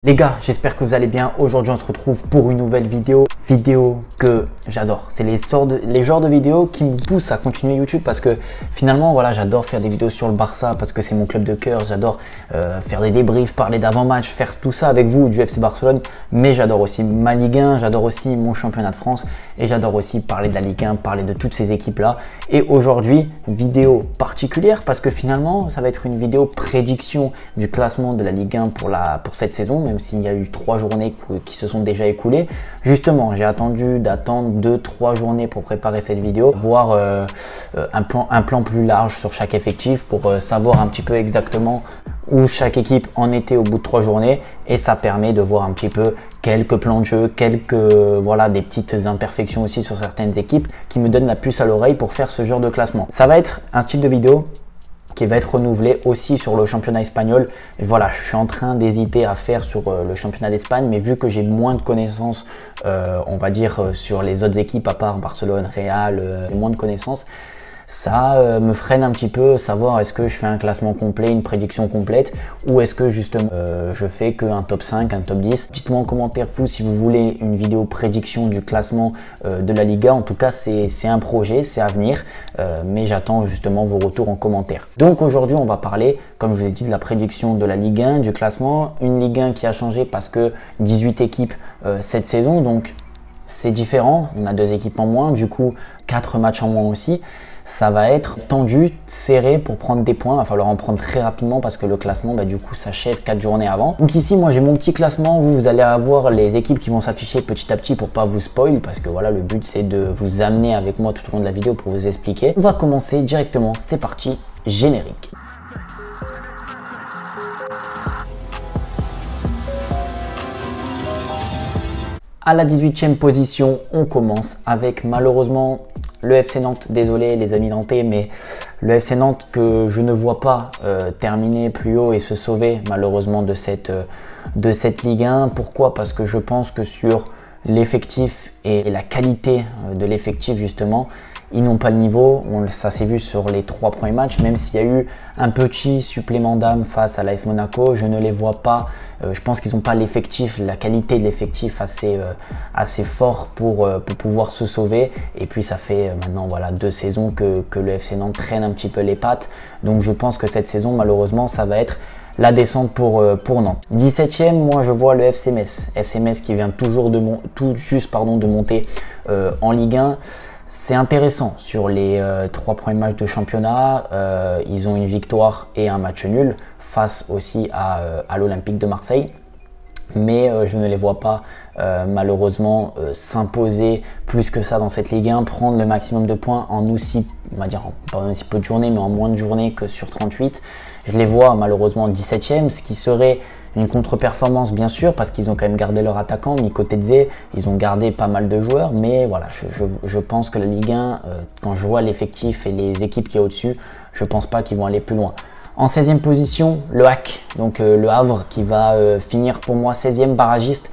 Les gars, j'espère que vous allez bien. Aujourd'hui, on se retrouve pour une nouvelle vidéo. Vidéo que j'adore. C'est les genres de vidéos qui me poussent à continuer YouTube parce que finalement, voilà, j'adore faire des vidéos sur le Barça parce que c'est mon club de cœur. J'adore faire des débriefs, parler d'avant-match, faire tout ça avec vous du FC Barcelone. Mais j'adore aussi ma Ligue 1, j'adore aussi mon championnat de France et j'adore aussi parler de la Ligue 1, parler de toutes ces équipes-là. Et aujourd'hui, vidéo particulière parce que finalement, ça va être une vidéo prédiction du classement de la Ligue 1 pour cette saison. Même s'il y a eu 3 journées qui se sont déjà écoulées. Justement, j'ai attendu d'attendre 2-3 journées pour préparer cette vidéo, voir un plan plus large sur chaque effectif pour savoir un petit peu exactement où chaque équipe en était au bout de 3 journées et ça permet de voir un petit peu quelques plans de jeu, des petites imperfections aussi sur certaines équipes qui me donnent la puce à l'oreille pour faire ce genre de classement. Ça va être un style de vidéo qui va être renouvelé aussi sur le championnat espagnol. Et voilà, je suis en train d'hésiter à faire sur le championnat d'Espagne, mais vu que j'ai moins de connaissances, on va dire, sur les autres équipes à part Barcelone, Real, moins de connaissances, ça me freine un petit peu, savoir est-ce que je fais un classement complet, une prédiction complète, ou est-ce que justement je fais qu'un top 5, un top 10. Dites-moi en commentaire vous si vous voulez une vidéo prédiction du classement de la Liga. En tout cas, c'est un projet, c'est à venir, mais j'attends justement vos retours en commentaire. Donc aujourd'hui, on va parler, comme je vous ai dit, de la prédiction de la Ligue 1, du classement. Une Ligue 1 qui a changé parce que 18 équipes cette saison, donc c'est différent. On a 2 équipes en moins, du coup 4 matchs en moins aussi. Ça va être tendu, serré pour prendre des points. Il va falloir en prendre très rapidement parce que le classement, du coup, s'achève 4 journées avant. Donc ici, moi, j'ai mon petit classement. Vous allez avoir les équipes qui vont s'afficher petit à petit pour pas vous spoil parce que voilà, le but, c'est de vous amener avec moi tout au long de la vidéo pour vous expliquer. On va commencer directement. C'est parti, générique. À la 18e position, on commence avec malheureusement le FC Nantes. Désolé les amis nantais, mais le FC Nantes que je ne vois pas terminer plus haut et se sauver malheureusement de cette Ligue 1. Pourquoi? Parce que je pense que sur l'effectif et la qualité de l'effectif justement, ils n'ont pas le niveau. Ça s'est vu sur les 3 premiers matchs, même s'il y a eu un petit supplément d'âme face à l'AS Monaco, je ne les vois pas. Je pense qu'ils n'ont pas l'effectif, la qualité de l'effectif assez fort pour pouvoir se sauver. Et puis ça fait maintenant 2 saisons que le FC Nantes traîne un petit peu les pattes. Donc je pense que cette saison, malheureusement, ça va être la descente pour Nantes. 17e, moi je vois le FC Metz. FC Metz qui vient tout juste de monter en Ligue 1. C'est intéressant sur les 3 premiers matchs de championnat. Ils ont une victoire et un match nul face aussi à l'Olympique de Marseille. Mais je ne les vois pas malheureusement s'imposer plus que ça dans cette Ligue 1, prendre le maximum de points en aussi, on va dire, pas en aussi peu de journées, mais en moins de journées que sur 38. Je les vois malheureusement 17e, ce qui serait une contre-performance bien sûr, parce qu'ils ont quand même gardé leur attaquant, Miko Tedze, ils ont gardé pas mal de joueurs, mais voilà, je pense que la Ligue 1, quand je vois l'effectif et les équipes qui est au-dessus, je pense pas qu'ils vont aller plus loin. En 16e position, le HAC, donc le Havre qui va finir pour moi 16e barragiste.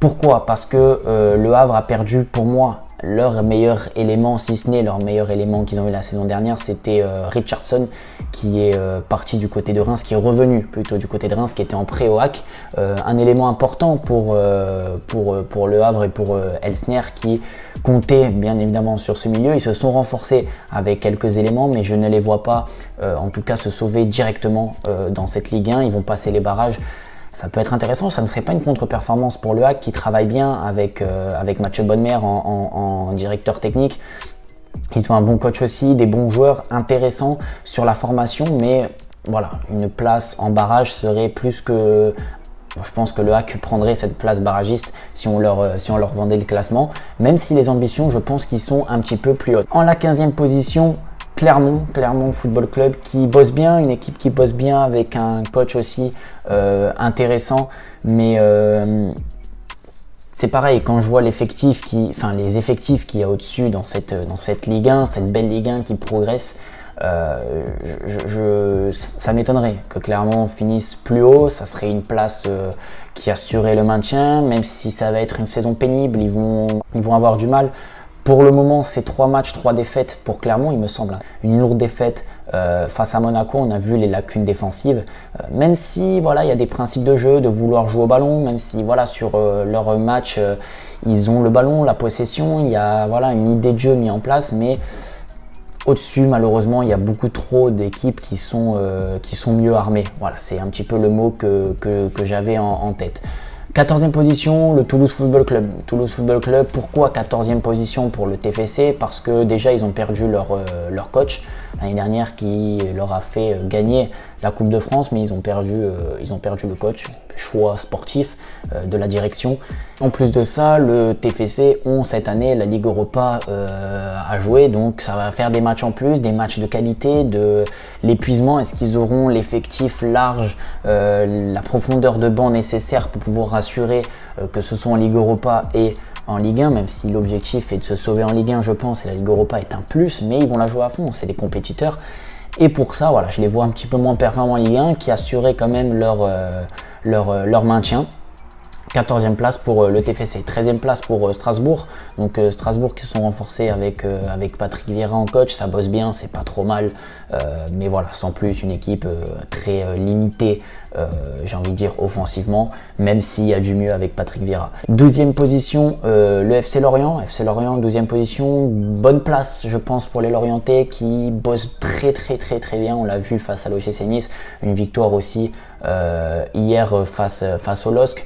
Pourquoi? Parce que le Havre a perdu pour moi leur meilleur élément, si ce n'est leur meilleur élément qu'ils ont eu la saison dernière, c'était Richardson qui est parti du côté de Reims, qui est revenu plutôt du côté de Reims, qui était en prêt au HAC. Un élément important pour le Havre et pour Elsner qui comptait bien évidemment sur ce milieu. Ils se sont renforcés avec quelques éléments, mais je ne les vois pas en tout cas se sauver directement dans cette Ligue 1. Ils vont passer les barrages. Ça peut être intéressant, ça ne serait pas une contre-performance pour le HAC qui travaille bien avec Mathieu Bonnemer en directeur technique. Ils ont un bon coach aussi, des bons joueurs intéressants sur la formation, mais voilà, une place en barrage serait plus que... Je pense que le HAC prendrait cette place barragiste si on leur vendait le classement, même si les ambitions, je pense qu'ils sont un petit peu plus hautes. En la 15e position, Clermont Football Club qui bosse bien, une équipe qui bosse bien avec un coach aussi intéressant, mais c'est pareil quand je vois les effectifs qu'il y a au-dessus dans cette Ligue 1, cette belle Ligue 1 qui progresse, ça m'étonnerait que Clermont finisse plus haut. Ça serait une place qui assurait le maintien, même si ça va être une saison pénible, ils vont avoir du mal. Pour le moment, c'est 3 matchs, 3 défaites pour Clermont, il me semble. Une lourde défaite face à Monaco, on a vu les lacunes défensives. Même si voilà, il y a des principes de jeu, de vouloir jouer au ballon, même si voilà, sur leur match, ils ont le ballon, la possession, il y a voilà, une idée de jeu mise en place, mais au-dessus, malheureusement, il y a beaucoup trop d'équipes qui sont mieux armées. Voilà, c'est un petit peu le mot que j'avais en tête. 14e position, le Toulouse Football Club. Toulouse Football Club, pourquoi 14e position pour le TFC? Parce que déjà, ils ont perdu leur coach l'année dernière qui leur a fait gagner la Coupe de France, mais ils ont perdu le coach, choix sportif de la direction. En plus de ça, le TFC ont cette année la Ligue Europa à jouer, donc ça va faire des matchs en plus, des matchs de qualité, de l'épuisement. Est-ce qu'ils auront l'effectif large, la profondeur de banc nécessaire pour pouvoir assurer que ce soit en Ligue Europa et en Ligue 1, même si l'objectif est de se sauver en Ligue 1, je pense, et la Ligue Europa est un plus, mais ils vont la jouer à fond, c'est des compétiteurs. Et pour ça, voilà, je les vois un petit peu moins performants en Ligue 1, qui assuraient quand même leur maintien. 14e place pour le TFC, 13e place pour Strasbourg. Donc Strasbourg qui se sont renforcés avec Patrick Vieira en coach, ça bosse bien, c'est pas trop mal. Mais voilà, sans plus, une équipe très limitée, j'ai envie de dire offensivement, même s'il y a du mieux avec Patrick Vieira. 12e position, le FC Lorient. FC Lorient, 12e position, bonne place je pense pour les Lorientais qui bossent très bien. On l'a vu face à l'OGC Nice, une victoire aussi hier face au LOSC.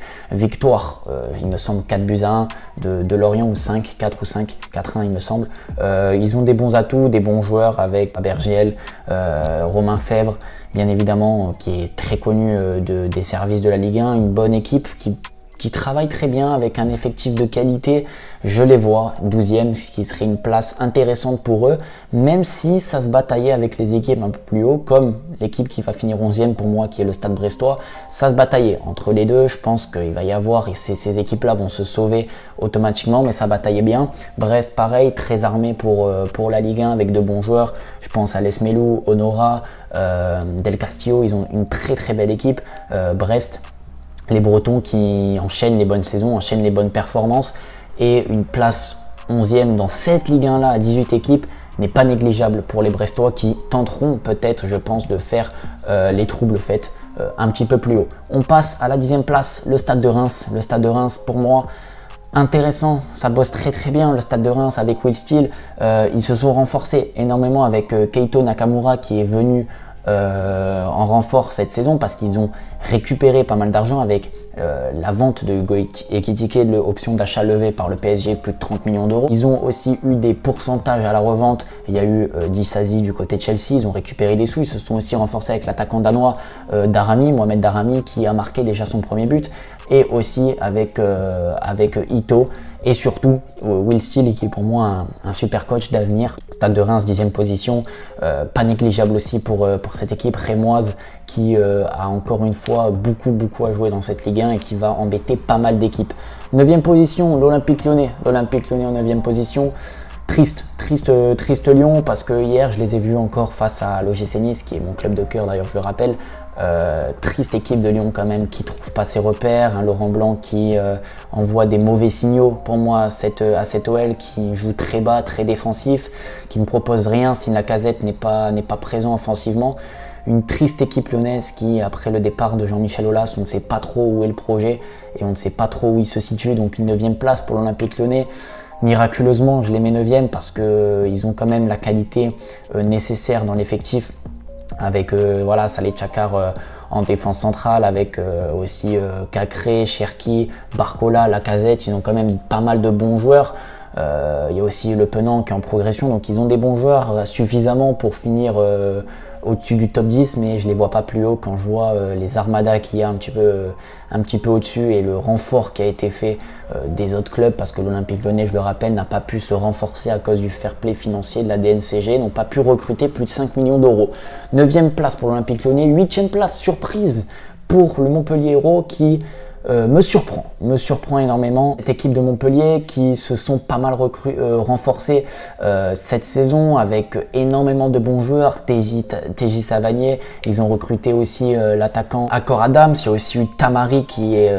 Victoire, il me semble 4-1 de Lorient ou 4 ou 5, 4-1 il me semble. Ils ont des bons atouts, des bons joueurs avec Bergiel, Romain Fèvre, bien évidemment, qui est très connu des services de la Ligue 1, une bonne équipe qui travaille très bien avec un effectif de qualité. Je les vois 12e, ce qui serait une place intéressante pour eux, même si ça se bataillait avec les équipes un peu plus haut, comme l'équipe qui va finir 11e pour moi, qui est le Stade Brestois. Ça se bataillait entre les deux. Je pense qu'il va y avoir, et ces équipes-là vont se sauver automatiquement, mais ça bataillait bien. Brest, pareil, très armé pour la Ligue 1 avec de bons joueurs. Je pense à Lesmelou, Honora, Del Castillo. Ils ont une très belle équipe. Brest, les Bretons qui enchaînent les bonnes saisons, enchaînent les bonnes performances, et une place 11e dans cette Ligue 1 là à 18 équipes n'est pas négligeable pour les Brestois qui tenteront peut-être, je pense, de faire les troubles faits un petit peu plus haut. On passe à la 10e place, le Stade de Reims. Le Stade de Reims, pour moi, intéressant, ça bosse très bien le Stade de Reims avec Will Steele. Ils se sont renforcés énormément avec Keito Nakamura qui est venu en renfort cette saison parce qu'ils ont récupéré pas mal d'argent avec la vente de Hugo Ekitike, l'option d'achat levée par le PSG, plus de 30 millions d'euros. Ils ont aussi eu des pourcentages à la revente. Il y a eu Disasi du côté de Chelsea, ils ont récupéré des sous. Ils se sont aussi renforcés avec l'attaquant danois Mohamed Darami, qui a marqué déjà son premier but, et aussi avec Ito. Et surtout, Will Steele, qui est pour moi un super coach d'avenir. Stade de Reims, 10e position, pas négligeable aussi pour cette équipe rémoise qui a encore une fois beaucoup à jouer dans cette Ligue 1 et qui va embêter pas mal d'équipes. 9e position, l'Olympique Lyonnais. L'Olympique Lyonnais en 9e position. Triste Lyon, parce que hier je les ai vus encore face à l'OGC Nice, qui est mon club de cœur d'ailleurs, je le rappelle. Triste équipe de Lyon quand même, qui trouve pas ses repères, un Laurent Blanc qui envoie des mauvais signaux pour moi à cette OL, qui joue très bas, très défensif, qui ne propose rien si Lacazette n'est pas présent offensivement. Une triste équipe lyonnaise qui, après le départ de Jean-Michel Aulas, on ne sait pas trop où est le projet et on ne sait pas trop où il se situe. Donc une 9e place pour l'Olympique Lyonnais. Miraculeusement, je les mets 9e parce qu'ils ont quand même la qualité nécessaire dans l'effectif, avec Saleh Tchakar en défense centrale, avec aussi Cacré, Cherki, Barcola, Lacazette. Ils ont quand même pas mal de bons joueurs. Il y a aussi Le Penant qui est en progression, donc ils ont des bons joueurs suffisamment pour finir au-dessus du top 10, mais je les vois pas plus haut quand je vois les armadas qu'il y a un petit peu au-dessus et le renfort qui a été fait des autres clubs, parce que l'Olympique Lyonnais, je le rappelle, n'a pas pu se renforcer à cause du fair play financier de la DNCG, n'ont pas pu recruter plus de 5 millions d'euros. 9e place pour l'Olympique Lyonnais, 8e place surprise pour le Montpellier Hérault qui me surprend énormément. Cette équipe de Montpellier qui se sont pas mal renforcés cette saison avec énormément de bons joueurs. TJ Savanier, ils ont recruté aussi l'attaquant Accor Adams. Il y a aussi eu Tamari qui est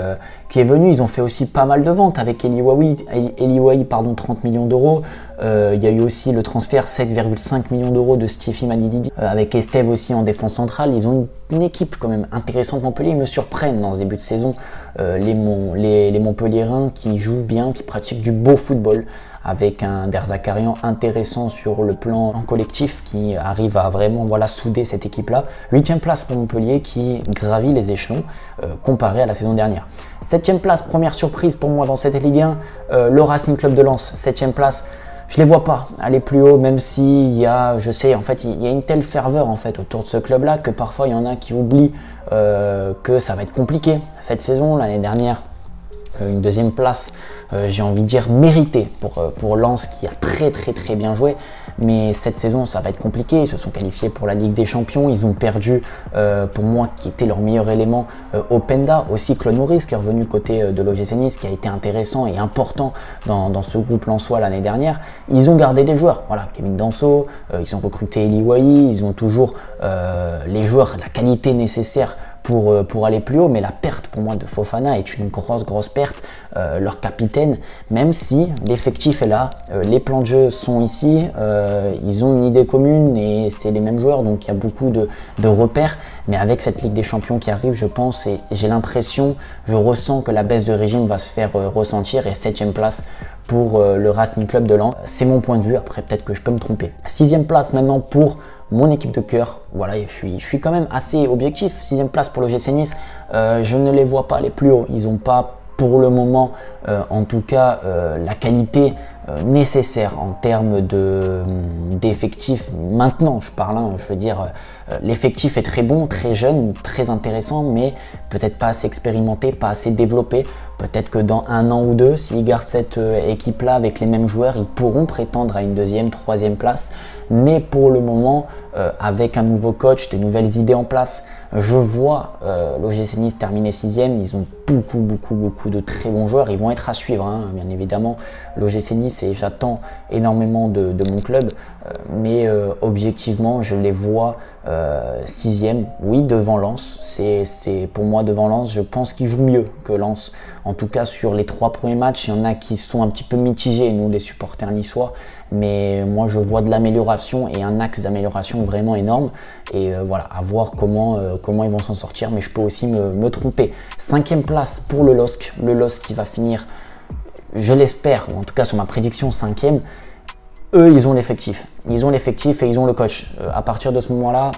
qui est venu. Ils ont fait aussi pas mal de ventes avec Eli Wahi, 30 millions d'euros. Il y a eu aussi le transfert 7,5 millions d'euros de Stifi Madididi avec Estève aussi en défense centrale. Ils ont une équipe quand même intéressante. Montpellier, ils me surprennent dans ce début de saison. Les Montpelliérains qui jouent bien, qui pratiquent du beau football, avec un Der Zakarian intéressant sur le plan collectif qui arrive à vraiment souder cette équipe-là. 8e place pour Montpellier qui gravit les échelons comparé à la saison dernière. 7e place, première surprise pour moi dans cette Ligue 1, le Racing Club de Lens. 7e place, je les vois pas aller plus haut, même s'il y a, je sais, en fait, il y a une telle ferveur en fait autour de ce club-là que parfois il y en a qui oublient que ça va être compliqué cette saison. L'année dernière, une 2e place, j'ai envie de dire méritée pour Lens qui a très bien joué, mais cette saison ça va être compliqué. Ils se sont qualifiés pour la Ligue des Champions, ils ont perdu pour moi qui était leur meilleur élément, Openda, aussi Claude Maurice qui est revenu côté de l'OGC Nice, qui a été intéressant et important dans ce groupe lensois l'année dernière. Ils ont gardé des joueurs, voilà, Kevin Danso, ils ont recruté Eli Wahi, ils ont toujours les joueurs, la qualité nécessaire pour aller plus haut, mais la perte pour moi de Fofana est une grosse perte, leur capitaine, même si l'effectif est là, les plans de jeu sont ici, ils ont une idée commune et c'est les mêmes joueurs, donc il y a beaucoup de repères, mais avec cette Ligue des Champions qui arrive, je pense, et j'ai l'impression, je ressens que la baisse de régime va se faire ressentir, et 7e place pour le Racing Club de Lens. C'est mon point de vue, après peut-être que je peux me tromper. 6e place maintenant pour mon équipe de cœur. Voilà, je suis quand même assez objectif. 6e place pour le l'OGC Nice. Je ne les vois pas aller plus haut. Ils n'ont pas pour le moment, en tout cas, la qualité nécessaire en termes d'effectifs. Maintenant, je parle, je veux dire, l'effectif est très bon, très jeune, très intéressant, mais peut-être pas assez expérimenté, pas assez développé. Peut-être que dans 1 an ou 2, s'ils gardent cette équipe-là avec les mêmes joueurs, ils pourront prétendre à une 2e, 3e place. Mais pour le moment, avec un nouveau coach, des nouvelles idées en place, je vois l'OGC Nice terminer 6e. Ils ont beaucoup de très bons joueurs. Ils vont être à suivre, bien évidemment, l'OGC Nice, et j'attends énormément de mon club. Mais objectivement, je les vois 6e, oui, devant Lens. C'est pour moi devant Lens. Je pense qu'ils jouent mieux que Lens. En tout cas, sur les 3 premiers matchs, il y en a qui sont un petit peu mitigés, nous les supporters niçois. Mais moi, je vois de l'amélioration et un axe d'amélioration vraiment énorme. Et voilà, à voir comment ils vont s'en sortir. Mais je peux aussi me tromper. 5e place pour le LOSC. Le LOSC qui va finir, je l'espère, ou en tout cas sur ma prédiction, 5e. Eux, ils ont l'effectif. Ils ont l'effectif et ils ont le coach. À partir de ce moment-là,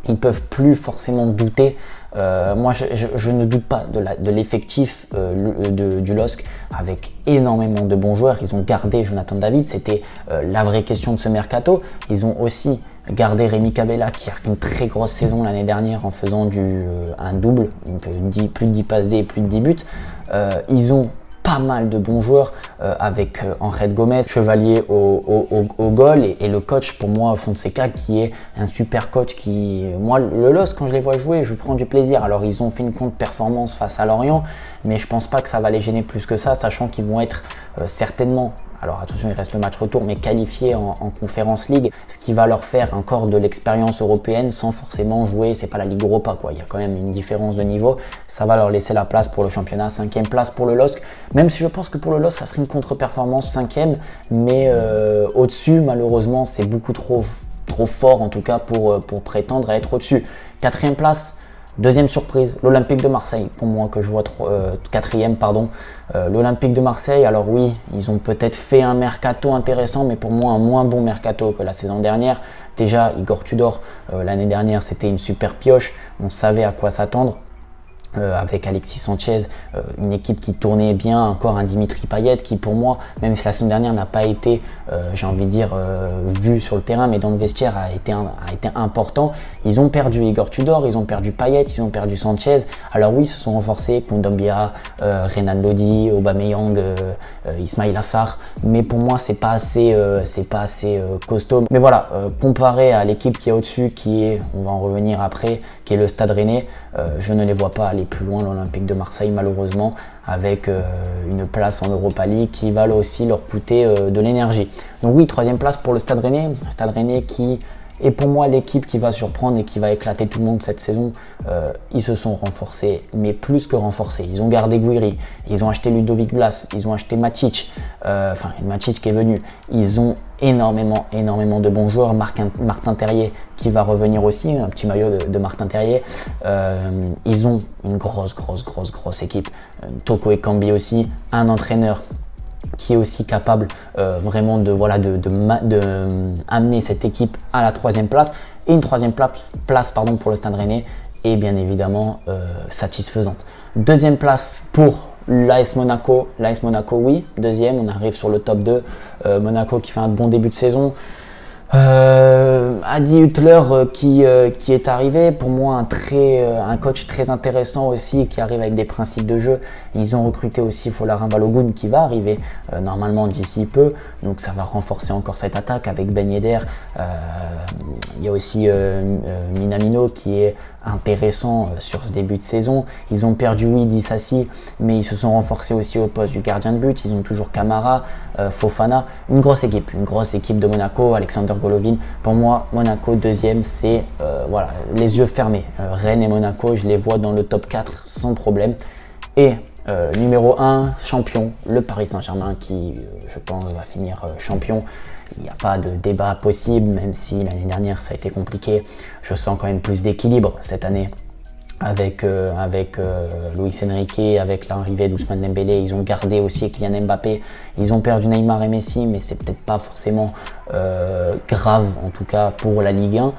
ils ne peuvent plus forcément douter. Moi, je ne doute pas de l'effectif du LOSC, avec énormément de bons joueurs. Ils ont gardé Jonathan David, c'était la vraie question de ce mercato. Ils ont aussi gardé Rémi Cabella, qui a fait une très grosse saison l'année dernière en faisant un double, donc plus de 10 passes D et plus de 10 buts. Ils ont pas mal de bons joueurs avec Henriette Gomez, Chevalier au goal, et le coach pour moi, Fonseca, qui est un super coach. Moi, le LOSC, quand je les vois jouer, je prends du plaisir. Alors ils ont fait une contre-performance face à Lorient, mais je pense pas que ça va les gêner plus que ça, sachant qu'ils vont être certainement, alors attention, il reste le match retour, mais qualifiés en Conference League, ce qui va leur faire encore de l'expérience européenne sans forcément jouer, c'est pas la Ligue Europa quoi, il y a quand même une différence de niveau. Ça va leur laisser la place pour le championnat. 5e place pour le LOSC, même si je pense que pour le LOSC ça serait une contre-performance 5e, mais au-dessus malheureusement c'est beaucoup trop fort en tout cas pour prétendre à être au-dessus. 4e place, 2e surprise, l'Olympique de Marseille, pour moi que je vois 4e, pardon. L'Olympique de Marseille, alors oui, ils ont peut-être fait un mercato intéressant, mais pour moi un moins bon mercato que la saison dernière. Déjà, Igor Tudor, l'année dernière, c'était une super pioche, on savait à quoi s'attendre. Avec Alexis Sanchez, une équipe qui tournait bien, encore un Dimitri Payet qui pour moi, même si la saison dernière n'a pas été, j'ai envie de dire, vu sur le terrain, mais dans le vestiaire a été important. Ils ont perdu Igor Tudor, ils ont perdu Payet, ils ont perdu Sanchez. Alors oui, ils se sont renforcés, Kondogbia, Renan Lodi, Aubameyang, Ismail Assar, mais pour moi c'est pas assez costaud. Mais voilà, comparé à l'équipe qui est au-dessus, qui est, on va en revenir après, qui est le Stade Rennais, je ne les vois pas aller plus loin, l'Olympique de Marseille, malheureusement, avec une place en Europa League qui va aussi leur coûter de l'énergie. Donc oui, 3e place pour le Stade Rennais qui Et pour moi, l'équipe qui va surprendre et qui va éclater tout le monde cette saison, ils se sont renforcés, mais plus que renforcés. Ils ont gardé Guiri, ils ont acheté Ludovic Blas, ils ont acheté Matic, Matic qui est venu. Ils ont énormément de bons joueurs. Martin Terrier qui va revenir aussi, un petit maillot de Martin Terrier. Ils ont une grosse équipe. Toko Ekambi aussi, un entraîneur qui est aussi capable vraiment de amener cette équipe à la 3e place et une 3e place pour le Stade Rennais est bien évidemment satisfaisante. 2e place pour l'AS Monaco. L'AS Monaco, oui, 2e, on arrive sur le top 2. Monaco qui fait un bon début de saison. Adi Hüttler qui est arrivé, pour moi un coach très intéressant aussi, qui arrive avec des principes de jeu. Ils ont recruté aussi Folarin Balogun qui va arriver normalement d'ici peu, donc ça va renforcer encore cette attaque avec Ben Yedder. Il y a aussi Minamino qui est intéressant sur ce début de saison. Ils ont perdu Widi Sassi, mais ils se sont renforcés aussi au poste du gardien de but. Ils ont toujours Camara, Fofana, une grosse équipe de Monaco. Alexander Golovin, pour moi Monaco 2e, c'est voilà, les yeux fermés. Rennes et Monaco, je les vois dans le top 4 sans problème. Et numéro 1, champion, le Paris Saint-Germain qui, je pense, va finir champion. Il n'y a pas de débat possible, même si l'année dernière ça a été compliqué. Je sens quand même plus d'équilibre cette année avec Luis Enrique, avec l'arrivée d'Ousmane Dembélé. Ils ont gardé aussi Kylian Mbappé. Ils ont perdu Neymar et Messi, mais c'est peut-être pas forcément grave, en tout cas pour la Ligue 1.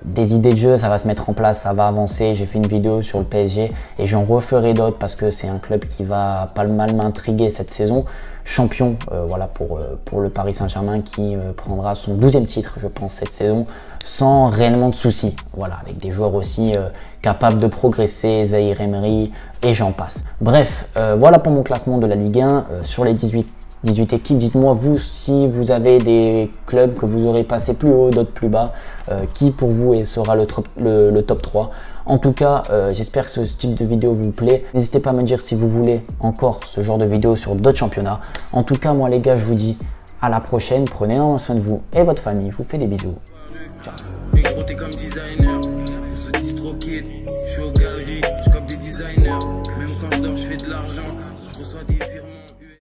Des idées de jeu, ça va se mettre en place, ça va avancer. J'ai fait une vidéo sur le PSG et j'en referai d'autres parce que c'est un club qui va pas mal m'intriguer cette saison. Champion, voilà, pour le Paris Saint-Germain qui prendra son 12e titre, je pense, cette saison, sans réellement de soucis. Voilà, avec des joueurs aussi capables de progresser, Zahir Emery et j'en passe. Bref, voilà pour mon classement de la Ligue 1. Sur les 18 équipes, dites-moi vous si vous avez des clubs que vous aurez passé plus haut, d'autres plus bas, qui pour vous sera le top 3. En tout cas, j'espère que ce style de vidéo vous plaît. N'hésitez pas à me dire si vous voulez encore ce genre de vidéo sur d'autres championnats. En tout cas, moi les gars, je vous dis à la prochaine. Prenez énormément soin de vous et votre famille. Je vous fais des bisous. Ciao. Comme designer, je suis trop kid, je suis au galerie, je comme des designers. Même quand je dors, je fais de l'argent, je reçois des virements.